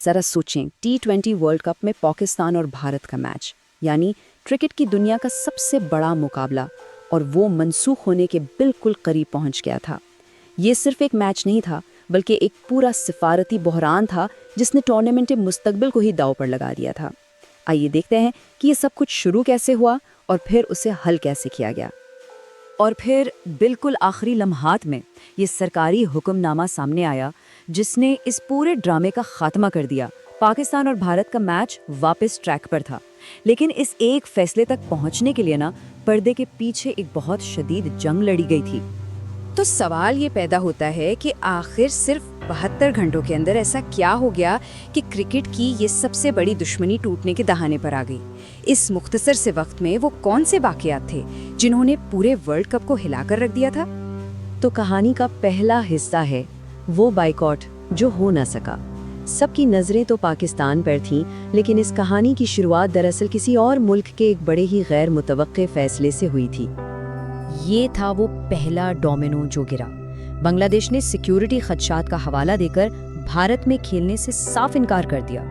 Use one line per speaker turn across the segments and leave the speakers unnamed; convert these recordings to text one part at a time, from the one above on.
ज़रा सोचें, T20 world cup में पाकिस्तान और भारत का मैच, यानी क्रिकेट की दुनिया का सबसे बड़ा मुकाबला, और वो मनसूख होने के बिल्कुल करीब पहुंच गया था। ये सिर्फ एक मैच नहीं था, बल्कि एक पूरा सिफारती बहरान था जिसने टूर्नामेंट के मुस्तकबिल को ही दांव पर लगा दिया था। आइए देखते हैं कि ये सब कुछ शुरू कैसे हुआ और फिर उसे हल कैसे किया गया। और फिर बिल्कुल आखिरी लम्हात में ये सरकारी हुक्मनामा सामने आया जिसने इस पूरे ड्रामे का खात्मा कर दिया। पाकिस्तान और भारत का मैच वापस ट्रैक पर था, लेकिन इस एक फैसले तक पहुंचने के लिए ना पर्दे के पीछे एक बहुत शदीद जंग लड़ी गई थी। तो सवाल ये पैदा होता है कि आखिर सिर्फ 72 घंटों के अंदर ऐसा क्या हो गया कि क्रिकेट की ये सबसे बड़ी दुश्मनी टूटने के दहाने पर आ गई। इस मुख्तसर से वक्त में वो कौन से वाक़यात थे जिन्होंने पूरे वर्ल्ड कप को हिलाकर रख दिया था? तो कहानी का पहला हिस्सा है वो बाइकॉट जो हो ना सका। सबकी नज़रें तो पाकिस्तान पर थीं, लेकिन इस कहानी की शुरुआत दरअसल किसी और मुल्क के एक बड़े ही गैर मुतवक्के फैसले से हुई थी। ये था वो पहला डोमिनो जो गिरा। बांग्लादेश ने सिक्योरिटी खदशात का हवाला देकर भारत में खेलने से साफ इनकार कर दिया।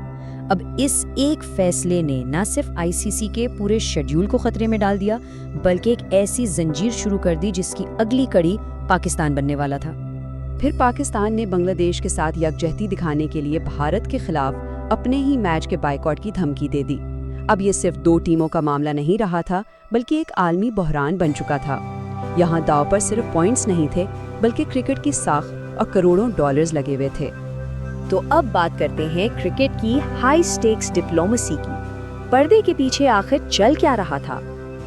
अब इस एक फैसले ने न सिर्फ आईसीसी के पूरे शेड्यूल को खतरे में डाल दिया, बल्कि एक ऐसी जंजीर शुरू कर दी जिसकी अगली कड़ी पाकिस्तान बनने वाला था। फिर पाकिस्तान ने बांग्लादेश के साथ यकजहती दिखाने के लिए भारत के खिलाफ अपने ही मैच के बाइकॉट की धमकी दे दी। अब ये सिर्फ 2 टीमों का मामला नहीं रहा था, बल्कि एक आलमी बहरान बन चुका था। यहाँ दांव पर सिर्फ पॉइंट्स नहीं थे, बल्कि क्रिकेट की साख और करोड़ों डॉलर्स लगे हुए थे। तो अब बात करते हैं क्रिकेट की हाई स्टेक्स डिप्लोमेसी की। पर्दे के पीछे आखिर चल क्या रहा था?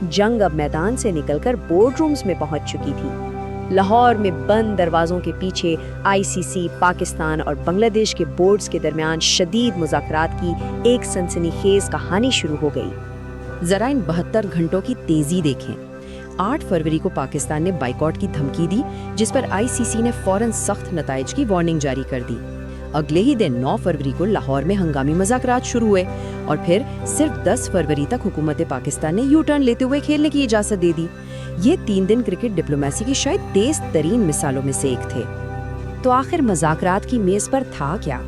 जंग अब मैदान से निकलकर बोर्ड रूम्स में पहुंच चुकी थी। लाहौर में बंद दरवाजों के पीछे आईसीसी, पाकिस्तान और बांग्लादेश के बोर्ड्स के दरमियान शदीद मुज़ाकरात की एक सनसनीखेज कहानी शुरू हो गई। जरा इन 72 घंटों की तेजी देखें। 8 फरवरी को पाकिस्तान ने बाइकॉट की धमकी दी, जिस पर आईसीसी ने फौरन सख्त नताइज की वार्निंग जारी कर दी। अगले ही दिन 9 फरवरी को लाहौर में हंगामी मुज़ाकरात शुरू हुए और फिर सिर्फ 10 फरवरी तक हुकूमत पाकिस्तान ने यू टर्न लेते हुए खेलने की इजाज़त दे दी। ये 3 दिन क्रिकेट डिप्लोमेसी की शायद तेज तरीन मिसालों में से एक थे। तो आखिर मुज़ाकरात की मेज़ पर था क्या?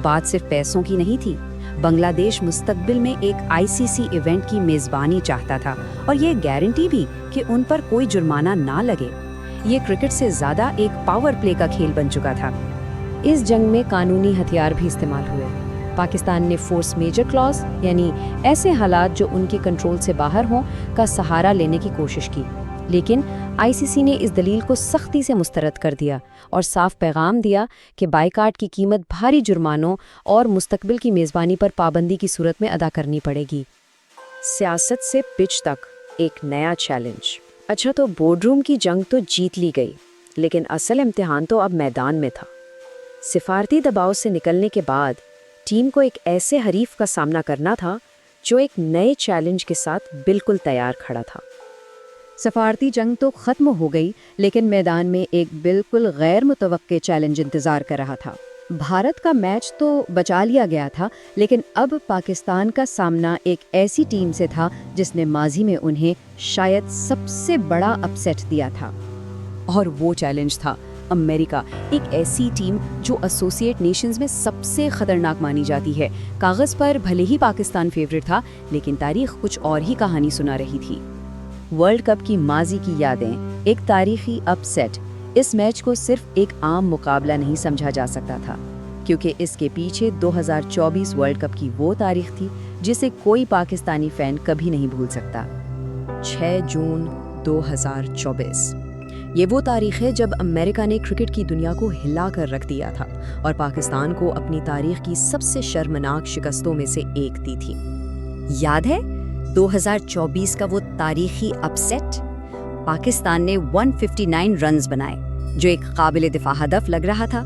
बात सिर्फ पैसों की नहीं थी। बांग्लादेश मुस्तकबिल में एक आईसीसी इवेंट की मेज़बानी चाहता था और ये गारंटी भी कि उन पर कोई जुर्माना ना लगे। ये क्रिकेट से ज़्यादा एक पावर प्ले का खेल बन चुका था। इस जंग में कानूनी हथियार भी इस्तेमाल हुए। पाकिस्तान ने फोर्स मेजर क्लॉज, यानी ऐसे हालात जो उनके कंट्रोल से बाहर हों, का सहारा लेने की कोशिश की, लेकिन आईसीसी ने इस दलील को सख्ती से मुस्तरद कर दिया और साफ पैगाम दिया कि बाइकाट की कीमत भारी जुर्मानों और मुस्तकबिल की मेज़बानी पर पाबंदी की सूरत में अदा करनी पड़ेगी। सियासत से पिच तक एक नया चैलेंज। अच्छा, तो बोर्डरूम की जंग तो जीत ली गई, लेकिन असल इम्तिहान तो अब मैदान में था। सिफारती दबाव से निकलने के बाद टीम को एक ऐसे हरीफ का सामना करना था जो एक नए चैलेंज के साथ बिल्कुल तैयार खड़ा था। सफारती जंग तो खत्म हो गई, लेकिन मैदान में एक बिल्कुल गैर मुतवक्के चैलेंज इंतजार कर रहा था। भारत का मैच तो बचा लिया गया था, लेकिन अब पाकिस्तान का सामना एक ऐसी टीम से था जिसने माजी में उन्हें शायद सबसे बड़ा अपसेट दिया था। और वो चैलेंज था अमेरिका, एक ऐसी टीम जो एसोसिएट नेशंस में सबसे खतरनाक मानी जाती है। कागज़ पर भले ही पाकिस्तान फेवरेट था, लेकिन तारीख कुछ और ही कहानी सुना रही थी। वर्ल्ड कप की माजी की यादें, एक तारीखी अपसेट। इस मैच को सिर्फ एक आम मुकाबला नहीं समझा जा सकता था, क्योंकि इसके पीछे 2024 वर्ल्ड कप की वो तारीख थी जिसे कोई पाकिस्तानी फैन कभी नहीं भूल सकता। 6 जून 2024। ये वो तारीख है जब अमेरिका ने क्रिकेट की दुनिया को हिला कर रख दिया था और पाकिस्तान को अपनी तारीख की सबसे शर्मनाक शिकस्तों में से एक दी थी। याद है 2024 का वो तारीखी अपसेट? पाकिस्तान ने 159 रन्स बनाए, जो एक काबिल दिफा हदफ लग रहा था,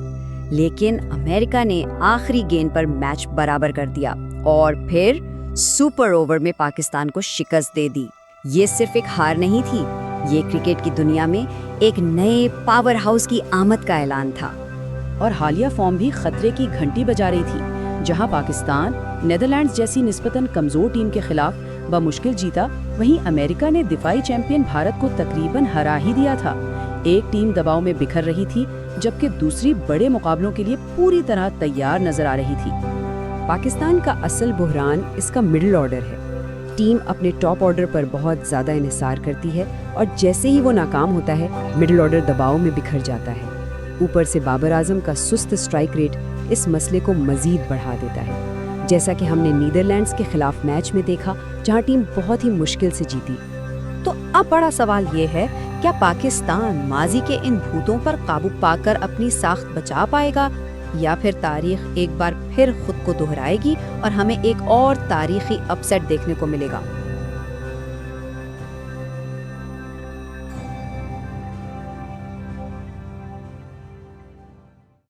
लेकिन अमेरिका ने आखिरी गेंद पर मैच बराबर कर दिया और फिर सुपर ओवर में पाकिस्तान को शिकस्त दे दी। ये सिर्फ एक हार नहीं थी, ये क्रिकेट की दुनिया में एक नए पावर हाउस की आमद का ऐलान था। और हालिया फॉर्म भी खतरे की घंटी बजा रही थी। जहां पाकिस्तान नेदरलैंड्स जैसी निस्बतन कमजोर टीम के खिलाफ बमुश्किल जीता, वहीं अमेरिका ने दिफाई चैंपियन भारत को तकरीबन हरा ही दिया था। एक टीम दबाव में बिखर रही थी, जबकि दूसरी बड़े मुकाबलों के लिए पूरी तरह तैयार नजर आ रही थी। پاکستان کا اصل بحران اس کا مڈل آرڈر ہے۔ ٹیم اپنے ٹاپ آرڈر پر بہت زیادہ انحصار کرتی ہے اور جیسے ہی وہ ناکام ہوتا ہے مڈل آرڈر دباؤ میں بکھر جاتا ہے۔ اوپر سے بابر اعظم کا سست اسٹرائک ریٹ اس مسئلے کو مزید بڑھا دیتا ہے، جیسا کہ ہم نے نیدرلینڈز کے خلاف میچ میں دیکھا جہاں ٹیم بہت ہی مشکل سے جیتی۔
تو اب بڑا سوال یہ ہے، کیا پاکستان ماضی کے ان بھوتوں پر قابو پا کر اپنی ساخت بچا پائے گا، یا پھر تاریخ ایک بار پھر خود کو دہرائے گی اور ہمیں ایک اور تاریخی اپ سیٹ دیکھنے کو ملے گا؟